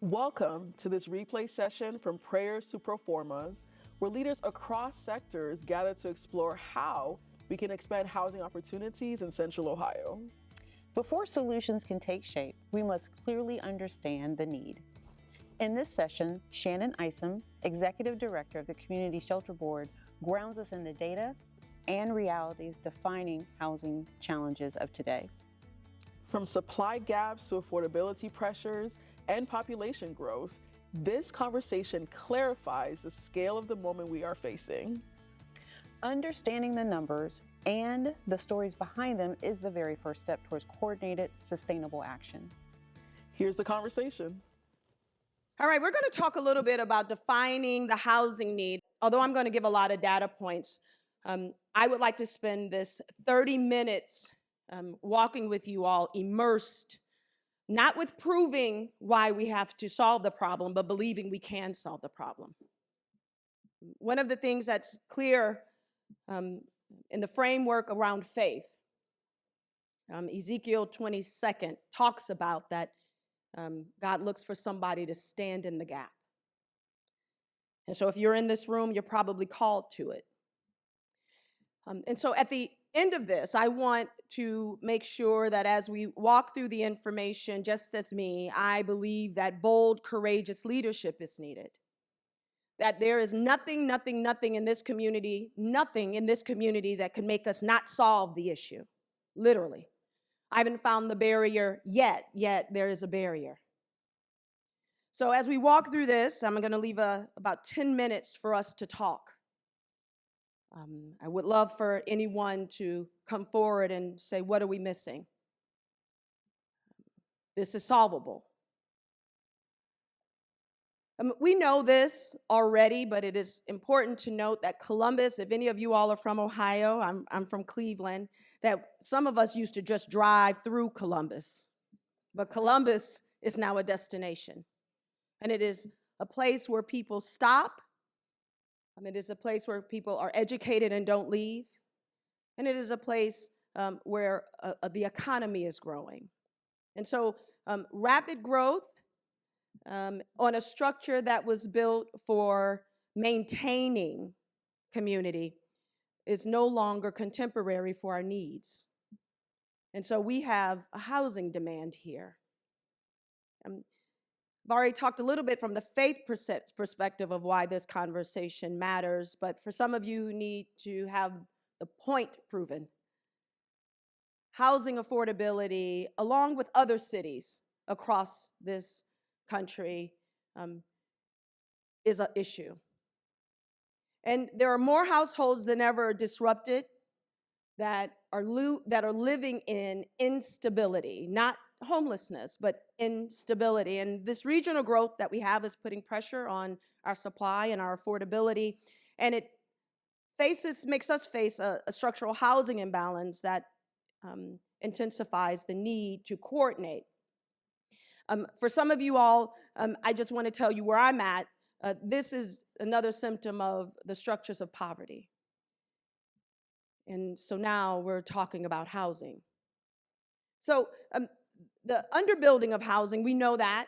Welcome to this replay session from Prayers to Proformas, where leaders across sectors gather to explore how we can expand housing opportunities in Central Ohio. Before solutions can take shape, we must clearly understand the need. In this session, Shannon Isom, Executive Director of the Community Shelter Board, grounds us in the data and realities defining housing challenges of today. From supply gaps to affordability pressures and population growth, this conversation clarifies the scale of the moment we are facing. Understanding the numbers and the stories behind them is the very first step towards coordinated, sustainable action. Here's the conversation. All right, we're going to talk a little bit about defining the housing need. Although I'm going to give a lot of data points, I would like to spend this 30 minutes walking with you all immersed, not with proving why we have to solve the problem, but believing we can solve the problem. One of the things that's clear in the framework around faith, Ezekiel 22nd talks about that God looks for somebody to stand in the gap. And so if you're in this room, you're probably called to it. And so at the end of this, I want to make sure that as we walk through the information, just as me, I believe that bold, courageous leadership is needed. That there is nothing in this community that can make us not solve the issue, literally. I haven't found the barrier yet there is a barrier. So as we walk through this, I'm going to leave about 10 minutes for us to talk. I would love for anyone to come forward and say, what are we missing? This is solvable. We know this already, but it is important to note that Columbus, if any of you all are from Ohio, I'm from Cleveland, that some of us used to just drive through Columbus. But Columbus is now a destination. And it is a place where people stop. It is a place where people are educated and don't leave. And it is a place where the economy is growing. And so rapid growth on a structure that was built for maintaining community is no longer contemporary for our needs. And so we have a housing demand here. I've already talked a little bit from the faith perspective of why this conversation matters, but for some of you who need to have the point proven, housing affordability, along with other cities across this country, is an issue. And there are more households than ever disrupted that are living in instability, not homelessness, but instability. And this regional growth that we have is putting pressure on our supply and our affordability. And it makes us face a structural housing imbalance that intensifies the need to coordinate. For some of you all, I just want to tell you where I'm at. This is another symptom of the structures of poverty. And so now we're talking about housing. So the underbuilding of housing, we know that.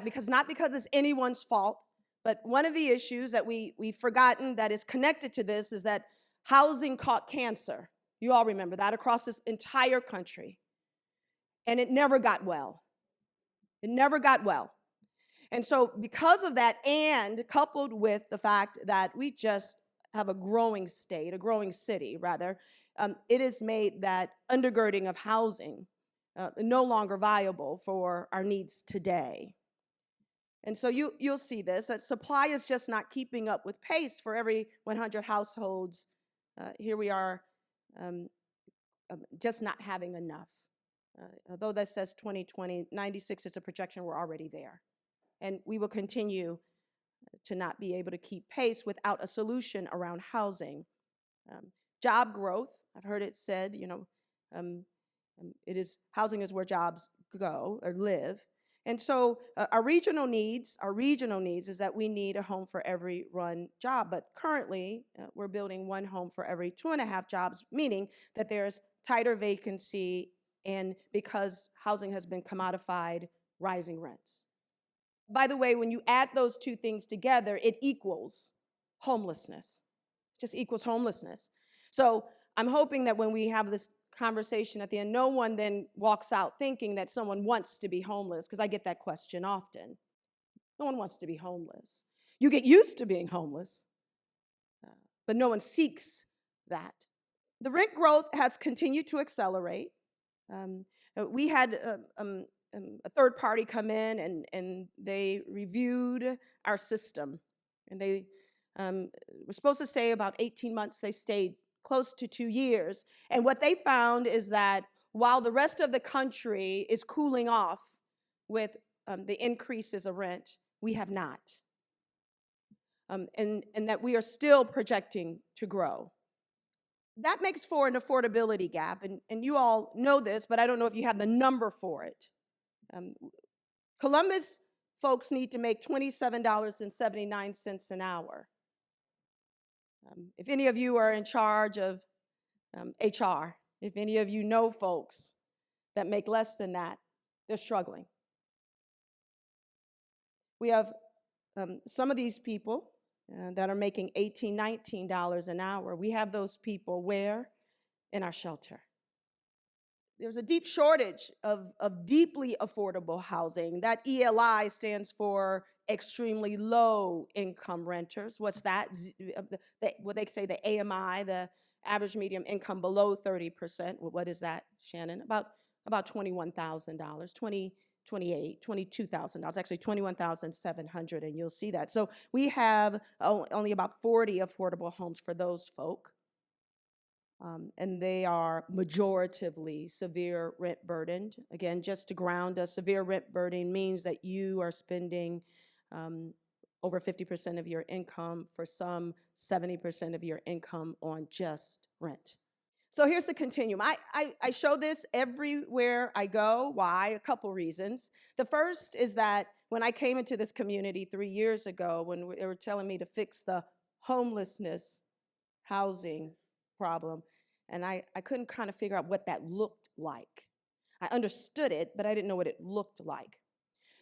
Because not because it's anyone's fault, but one of the issues that we've forgotten that is connected to this is that housing caught cancer. You all remember that across this entire country. And it never got well. It never got well. And so because of that, and coupled with the fact that we just have a growing city, it has made that undergirding of housing no longer viable for our needs today. And so you'll see this, that supply is just not keeping up with pace. For every 100 households, here we are just not having enough. Although that says 2020, 96 is a projection, we're already there. And we will continue to not be able to keep pace without a solution around housing. Job growth, I've heard it said, housing is where jobs go or live. And so our regional needs is that we need a home for every run job. But currently, we're building one home for every 2.5 jobs, meaning that there's tighter vacancy and because housing has been commodified, rising rents. by the way, when you add those two things together, it equals homelessness. It just equals homelessness. So I'm hoping that when we have this conversation at the end, no one then walks out thinking that someone wants to be homeless, because I get that question often. No one wants to be homeless. You get used to being homeless, but no one seeks that. The rent growth has continued to accelerate. We had a third party come in and they reviewed our system. And they were supposed to stay about 18 months. They stayed close to 2 years. And what they found is that while the rest of the country is cooling off with the increases of rent, we have not. And that we are still projecting to grow. That makes for an affordability gap, and you all know this, but I don't know if you have the number for it. Columbus folks need to make $27.79 an hour. If any of you are in charge of HR, if any of you know folks that make less than that, they're struggling. We have some of these people that are making $18, $19 an hour. We have those people where? In our shelter. There's a deep shortage of deeply affordable housing. That ELI stands for extremely low income renters. What's that? What they say, the AMI, the average medium income below 30%. Well, what is that, Shannon? About $21,000, 28, $22,000, actually $21,700, and you'll see that. So we have only about 40 affordable homes for those folk. And they are majoritively severe rent burdened. Again, just to ground us, severe rent burden means that you are spending over 50% of your income, for some 70% of your income on just rent. So here's the continuum. I show this everywhere I go. Why? A couple reasons. The first is that when I came into this community 3 years ago, when they were telling me to fix the homelessness housing problem, and I couldn't kind of figure out what that looked like. I understood it, but I didn't know what it looked like.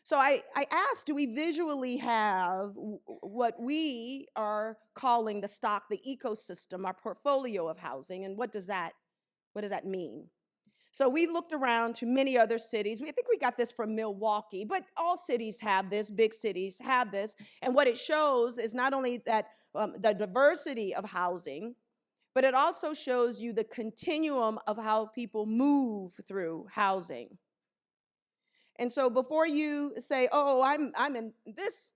So I asked, do we visually have what we are calling the stock, the ecosystem, our portfolio of housing, and what does that mean? So we looked around to many other cities. I think we got this from Milwaukee, but all cities have this, big cities have this. And what it shows is not only that the diversity of housing, but it also shows you the continuum of how people move through housing. And so before you say, oh, I'm in this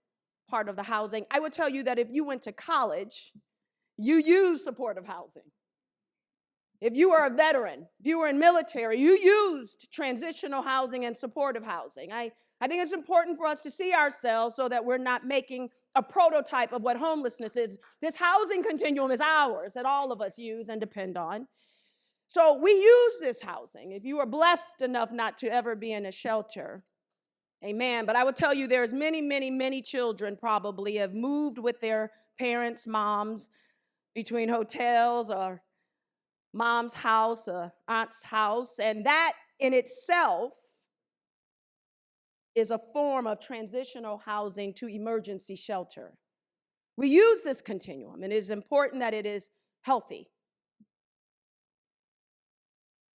part of the housing, I would tell you that if you went to college, you used supportive housing. If you were a veteran, if you were in military, you used transitional housing and supportive housing. I think it's important for us to see ourselves so that we're not making a prototype of what homelessness is. This housing continuum is ours, that all of us use and depend on. So we use this housing. If you are blessed enough not to ever be in a shelter, amen. But I would tell you there's many, many, many children probably have moved with their parents, moms, between hotels or mom's house, aunt's house, and that in itself is a form of transitional housing to emergency shelter. We use this continuum, and it is important that it is healthy.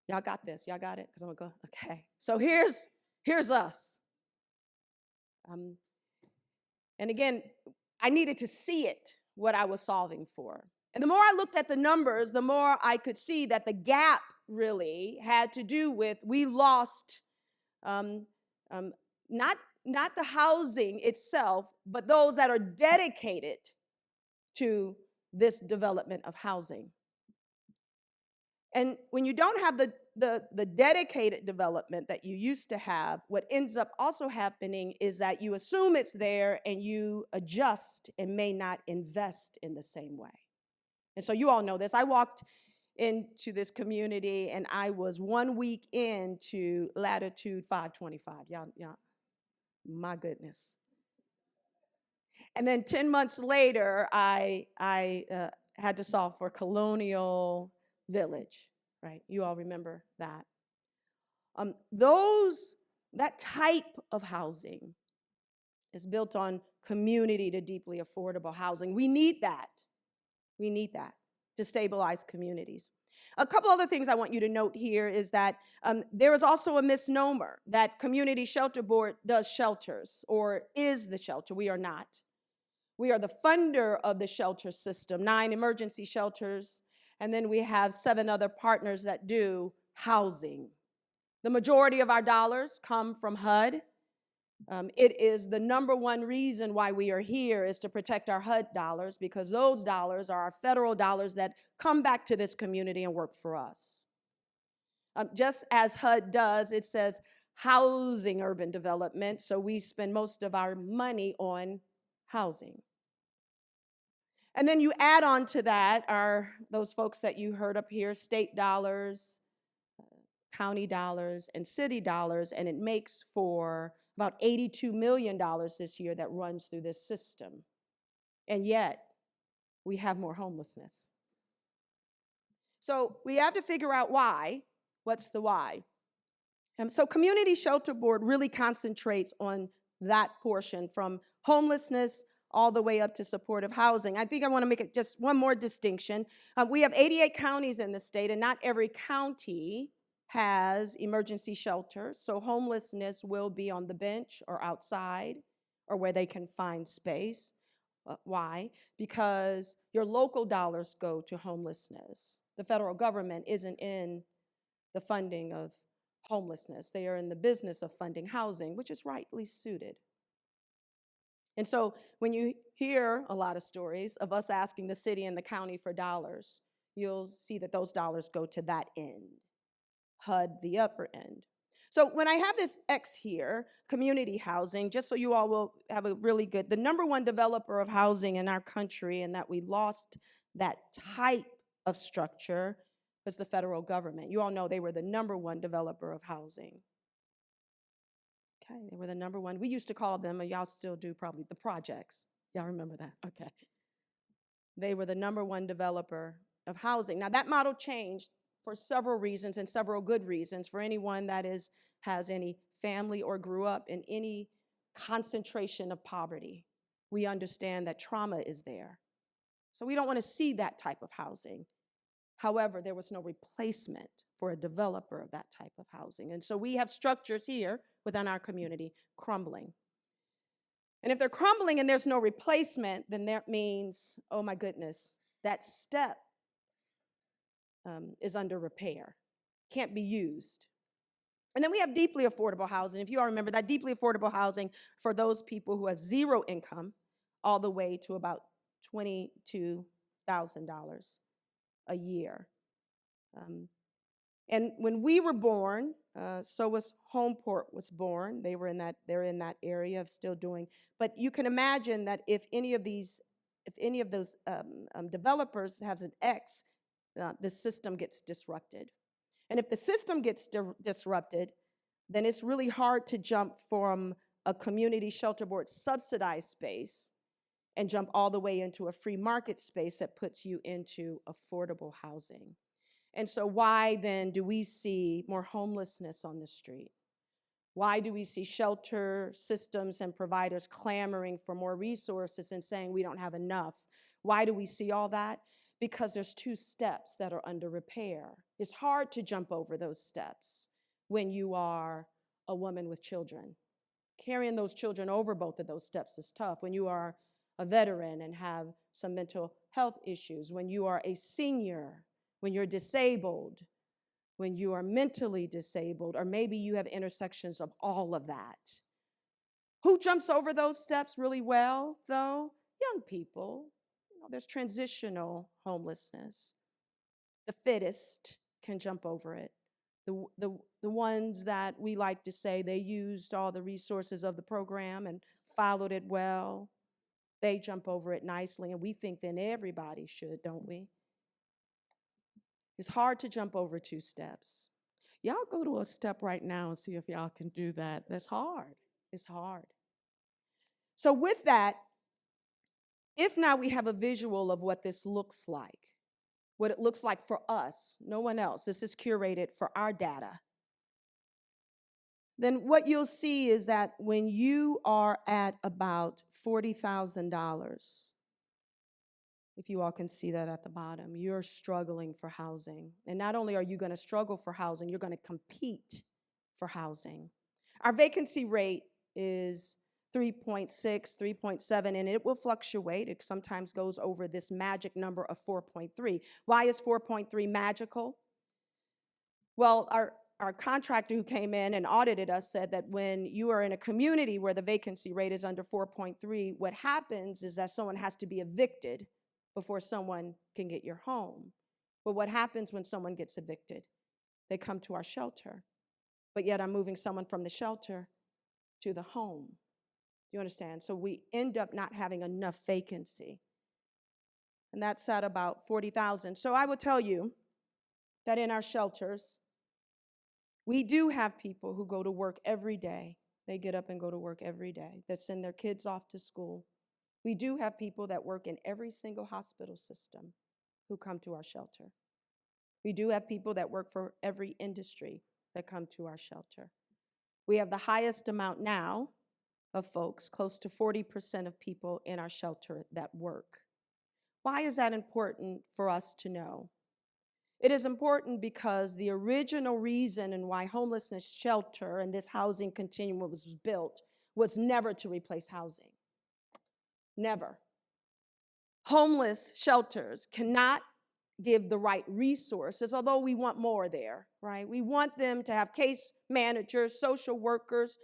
Y'all got this? Y'all got it? Because I'm going to go, okay. So here's us. And again, I needed to see it, what I was solving for. And the more I looked at the numbers, the more I could see that the gap really had to do with we lost not the housing itself, but those that are dedicated to this development of housing. And when you don't have the dedicated development that you used to have, what ends up also happening is that you assume it's there and you adjust and may not invest in the same way. And so you all know this. I walked into this community and I was 1 week into latitude 525. Y'all, my goodness. And then 10 months later, I had to solve for Colonial Village, right? You all remember that. That type of housing is built on community to deeply affordable housing. We need that. We need that to stabilize communities. A couple other things I want you to note here is that there is also a misnomer that Community Shelter Board does shelters or is the shelter. We are not. We are the funder of the shelter system, 9 emergency shelters, and then we have 7 other partners that do housing. The majority of our dollars come from HUD. It is the number one reason why we are here is to protect our HUD dollars, because those dollars are our federal dollars that come back to this community and work for us. Just as HUD does, it says housing urban development, so we spend most of our money on housing. And then you add on to that are those folks that you heard up here, state dollars, county dollars, and city dollars, and it makes for about $82 million this year that runs through this system. And yet, we have more homelessness. So we have to figure out why. What's the why? So Community Shelter Board really concentrates on that portion from homelessness all the way up to supportive housing. I think I want to make it just one more distinction. We have 88 counties in the state, and not every county has emergency shelters, so homelessness will be on the bench or outside or where they can find space. Why? Because your local dollars go to homelessness. The federal government isn't in the funding of homelessness. They are in the business of funding housing, which is rightly suited. And so when you hear a lot of stories of us asking the city and the county for dollars, you'll see that those dollars go to that end. HUD, the upper end. So when I have this X here, community housing, just so you all will have a really good, the number one developer of housing in our country, and that we lost that type of structure, was the federal government. You all know they were the number one developer of housing. Okay, they were the number one. We used to call them, and y'all still do probably, the projects. Y'all remember that? Okay. They were the number one developer of housing. Now that model changed for several reasons, and several good reasons. For anyone that has any family or grew up in any concentration of poverty, we understand that trauma is there. So we don't want to see that type of housing. However, there was no replacement for a developer of that type of housing. And so we have structures here within our community crumbling. And if they're crumbling and there's no replacement, then that means, oh my goodness, that step is under repair, can't be used. And then we have deeply affordable housing. If you all remember that, deeply affordable housing for those people who have zero income, all the way to about $22,000 a year. And when we were born, so was Homeport was born. They're in that area of still doing. But you can imagine that if any of those developers has an X, the system gets disrupted. And if the system gets disrupted, then it's really hard to jump from a community shelter board subsidized space and jump all the way into a free market space that puts you into affordable housing. And so why then do we see more homelessness on the street? Why do we see shelter systems and providers clamoring for more resources and saying we don't have enough? Why do we see all that? Because there's 2 steps that are under repair. It's hard to jump over those steps when you are a woman with children. Carrying those children over both of those steps is tough. When you are a veteran and have some mental health issues, when you are a senior, when you're disabled, when you are mentally disabled, or maybe you have intersections of all of that. Who jumps over those steps really well, though? Young people. There's transitional homelessness. The fittest can jump over it. The ones that we like to say they used all the resources of the program and followed it well, they jump over it nicely, and we think then everybody should, don't we? It's hard to jump over 2 steps. Y'all go to a step right now and see if y'all can do that. That's hard. It's hard. So with that, if now we have a visual of what this looks like, what it looks like for us, no one else, this is curated for our data. then what you'll see is that when you are at about $40,000, if you all can see that at the bottom, you're struggling for housing. And not only are you going to struggle for housing, you're going to compete for housing. Our vacancy rate is 3.6, 3.7, and it will fluctuate. It sometimes goes over this magic number of 4.3. Why is 4.3 magical? Well, our contractor who came in and audited us said that when you are in a community where the vacancy rate is under 4.3, what happens is that someone has to be evicted before someone can get your home. But what happens when someone gets evicted? They come to our shelter. But yet I'm moving someone from the shelter to the home. Do you understand? So we end up not having enough vacancy. And that's at about 40,000. So I will tell you that in our shelters, we do have people who go to work every day. They get up and go to work every day, that send their kids off to school. We do have people that work in every single hospital system who come to our shelter. We do have people that work for every industry that come to our shelter. We have the highest amount now of folks, close to 40% of people in our shelter that work. Why is that important for us to know? It is important because the original reason and why homelessness shelter and this housing continuum was built was never to replace housing. Never. Homeless shelters cannot give the right resources, although we want more there, right? We want them to have case managers, social workers,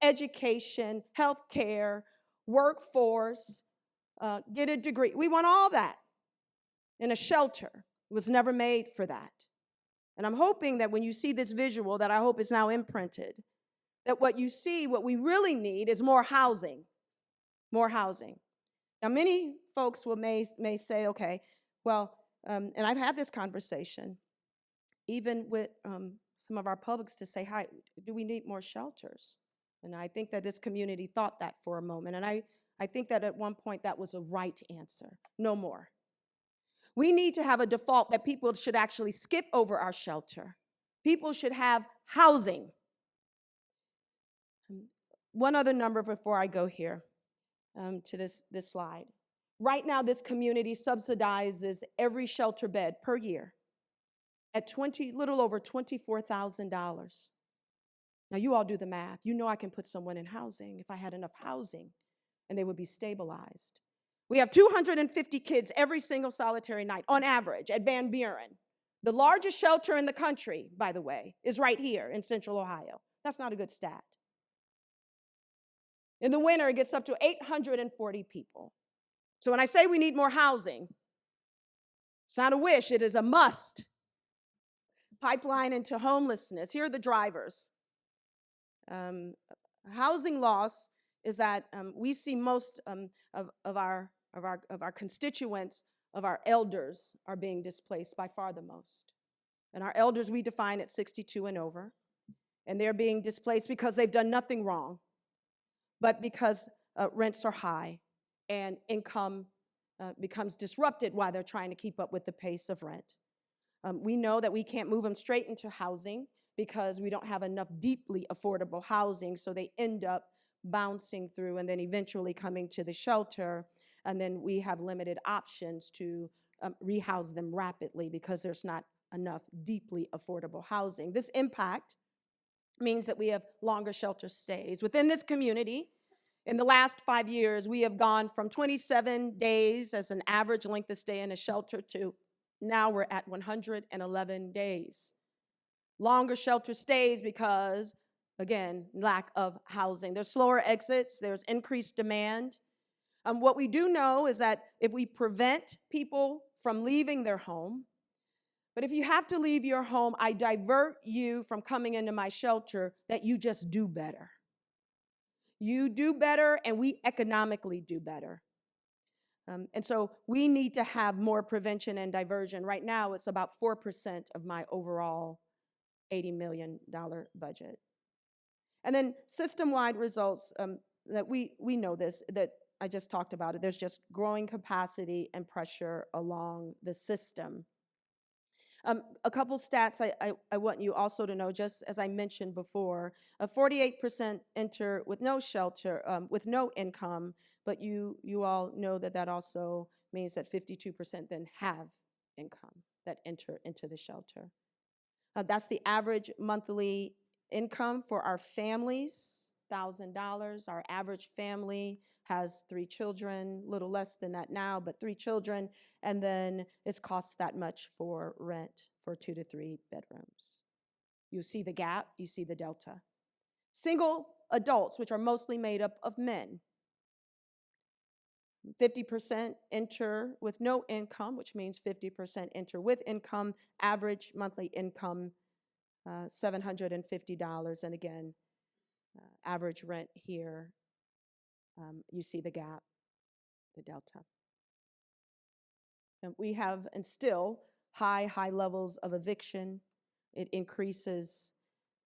education, health care, workforce, get a degree. We want all that in a shelter. It was never made for that. And I'm hoping that when you see this visual, that I hope is now imprinted, that what you see, what we really need is more housing. More housing. Now, many folks may say, okay, well, and I've had this conversation, even with some of our publics, to say, hi, do we need more shelters? And I think that this community thought that for a moment. And I think that at one point that was a right answer. No more. We need to have a default that people should actually skip over our shelter. People should have housing. One other number before I go here to this slide. Right now, this community subsidizes every shelter bed per year at little over $24,000. Now, you all do the math. You know I can put someone in housing if I had enough housing, and they would be stabilized. We have 250 kids every single solitary night, on average, at Van Buren. The largest shelter in the country, by the way, is right here in Central Ohio. That's not a good stat. In the winter, it gets up to 840 people. So when I say we need more housing, it's not a wish, it is a must. Pipeline into homelessness. Here are the drivers. Housing loss is that we see most of our constituents, of our elders, are being displaced by far the most. And our elders we define at 62 and over. And they're being displaced because they've done nothing wrong, but because rents are high and income becomes disrupted while they're trying to keep up with the pace of rent. We know that we can't move them straight into housing because we don't have enough deeply affordable housing, so they end up bouncing through and then eventually coming to the shelter, and then we have limited options to rehouse them rapidly because there's not enough deeply affordable housing. This impact means that we have longer shelter stays. Within this community, in the last 5 years, we have gone from 27 days as an average length of stay in a shelter to now we're at 111 days. Longer shelter stays because, again, lack of housing. There's slower exits, there's increased demand. What we do know is that if we prevent people from leaving their home, but if you have to leave your home, I divert you from coming into my shelter, that you just do better. You do better, and we economically do better. And so we need to have more prevention and diversion. Right now, it's about 4% of my overall $80 million budget. And then system-wide results, that we know this, that I just talked about it. There's just growing capacity and pressure along the system. A couple stats I want you also to know, just as I mentioned before, 48% enter with no shelter, with no income, but you all know that that also means that 52% then have income that enter into the shelter. That's the average monthly income for our families, $1,000. Our average family has 3 children, a little less than that now, but 3 children, and then it's costs that much for rent for 2 to 3 bedrooms. You see the gap, you see the delta. Single adults, which are mostly made up of men, 50% enter with no income, which means 50% enter with income. Average monthly income, $750. And again, average rent here, you see the gap, the delta. And we have, and still, high levels of eviction. It increases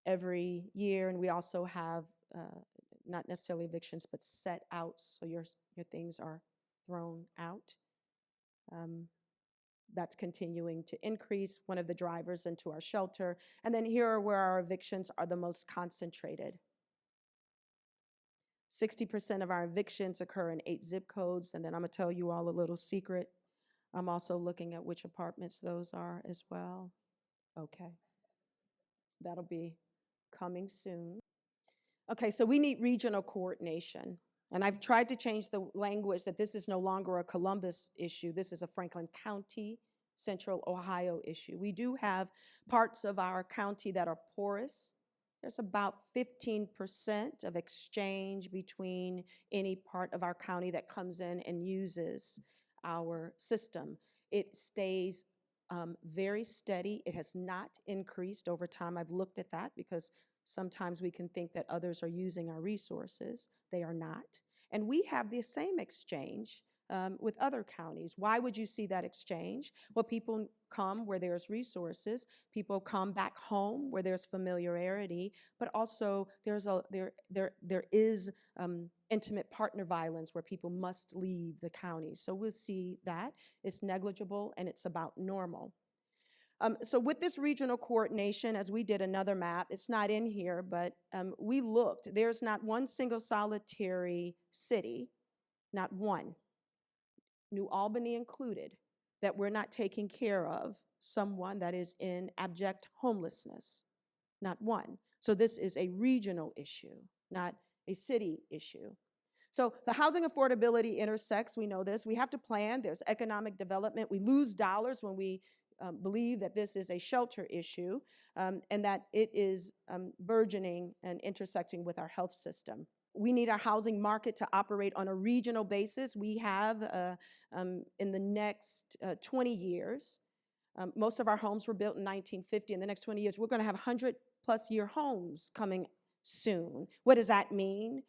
every year, and we also have not necessarily evictions, but set outs, so your things are thrown out. That's continuing to increase, one of the drivers into our shelter. And then here are where our evictions are the most concentrated. 60% of our evictions occur in 8 zip codes, and then I'm gonna tell you all a little secret. I'm also looking at which apartments those are as well. Okay, that'll be coming soon. Okay, so we need regional coordination. And I've tried to change the language that this is no longer a Columbus issue. This is a Franklin County, Central Ohio issue. We do have parts of our county that are porous. There's about 15% of exchange between any part of our county that comes in and uses our system. It stays very steady. It has not increased over time. I've looked at that because sometimes we can think that others are using our resources. They are not. And we have the same exchange with other counties. Why would you see that exchange? Well, people come where there's resources. People come back home where there's familiarity, but also there is intimate partner violence where people must leave the county. So we'll see that. It's negligible and it's about normal. So with this regional coordination, as we did another map, it's not in here, but we looked. There's not one single solitary city, not one, New Albany included, that we're not taking care of someone that is in abject homelessness, not one. So this is a regional issue, not a city issue. So the housing affordability intersects, we know this. We have to plan. There's economic development. We lose dollars when we believe that this is a shelter issue and that it is burgeoning and intersecting with our health system. We need our housing market to operate on a regional basis. We have, in the next 20 years, most of our homes were built in 1950. In the next 20 years, we're going to have 100-plus year homes coming soon. What does that mean?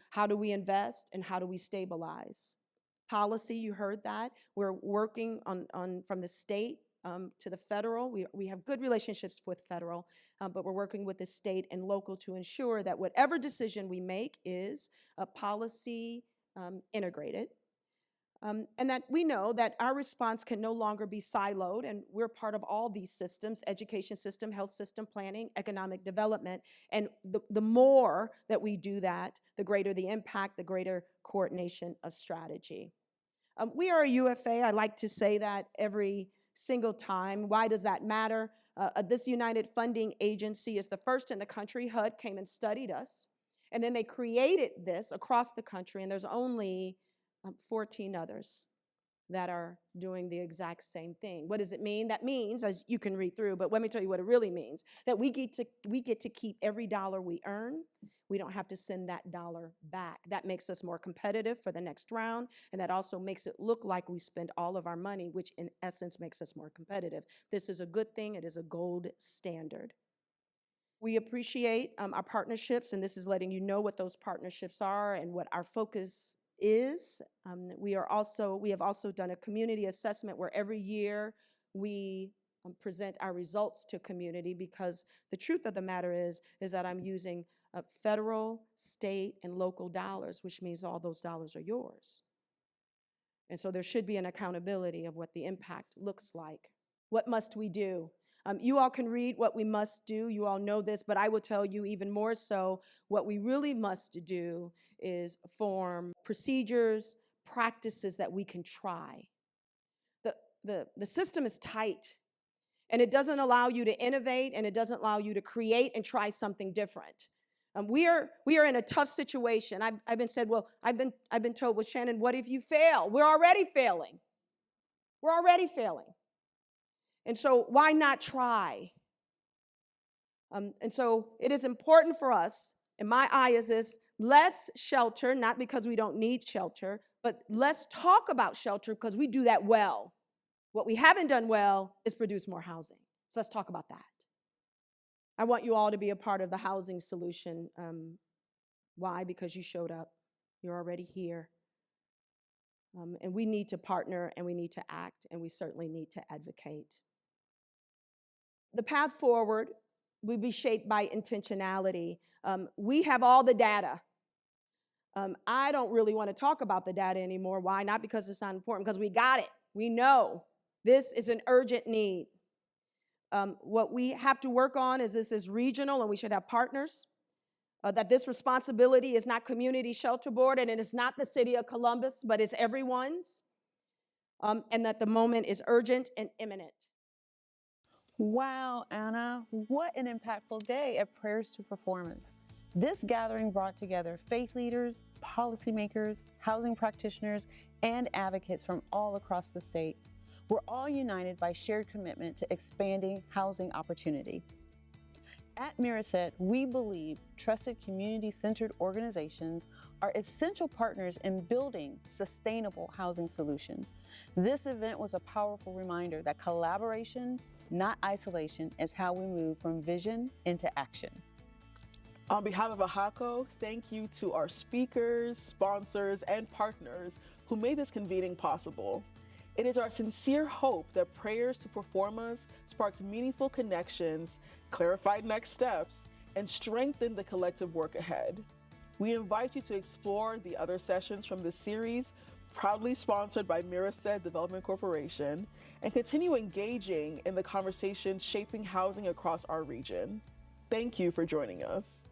How do we invest and how do we stabilize? Policy, you heard that. We're working on from the state to the federal. We have good relationships with federal, but we're working with the state and local to ensure that whatever decision we make is policy integrated. And that we know that our response can no longer be siloed, and we're part of all these systems: education system, health system, planning, economic development. And the more that we do that, the greater the impact, the greater coordination of strategy. We are a UFA. I like to say that every single time. Why does that matter? This United Funding Agency is the first in the country. HUD came and studied us, and then they created this across the country, and there's only 14 others that are doing the exact same thing. What does it mean? That means, as you can read through, but let me tell you what it really means, that we get to keep every dollar we earn. We don't have to send that dollar back. That makes us more competitive for the next round, and that also makes it look like we spend all of our money, which in essence makes us more competitive. This is a good thing. It is a gold standard. We appreciate our partnerships, and this is letting you know what those partnerships are and what our focus is. We have also done a community assessment where every year we present our results to community, because the truth of the matter is that I'm using federal, state, and local dollars, which means all those dollars are yours. And so there should be an accountability of what the impact looks like. What must we do? You all can read what we must do. You all know this, but I will tell you even more so, what we really must do is form procedures, practices that we can try. The system is tight, and it doesn't allow you to innovate, and it doesn't allow you to create and try something different. We are in a tough situation. I've been said, well, I've been told, well, Shannon, what if you fail? We're already failing. We're already failing. And so why not try? And so it is important for us, and my eye is this, less shelter, not because we don't need shelter, but let's talk about shelter because we do that well. What we haven't done well is produce more housing. So let's talk about that. I want you all to be a part of the housing solution. Why? Because you showed up. You're already here. And we need to partner, and we need to act, and we certainly need to advocate. The path forward will be shaped by intentionality. We have all the data. I don't really want to talk about the data anymore. Why? Not because it's not important, because we got it. We know this is an urgent need. What we have to work on is this is regional, and we should have partners. That this responsibility is not Community Shelter Board, and it is not the City of Columbus, but it's everyone's. And that the moment is urgent and imminent. Wow, Anna, what an impactful day at Prayers to Performance. This gathering brought together faith leaders, policymakers, housing practitioners, and advocates from all across the state. We're all united by shared commitment to expanding housing opportunity. At Miraset, we believe trusted community-centered organizations are essential partners in building sustainable housing solutions. This event was a powerful reminder that collaboration, not isolation, is how we move from vision into action. On behalf of AHACO, thank you to our speakers, sponsors, and partners who made this convening possible. It is our sincere hope that Prayers to Performers sparked meaningful connections, clarified next steps, and strengthened the collective work ahead. We invite you to explore the other sessions from this series, proudly sponsored by Miraset Development Corporation, and continue engaging in the conversations shaping housing across our region. Thank you for joining us.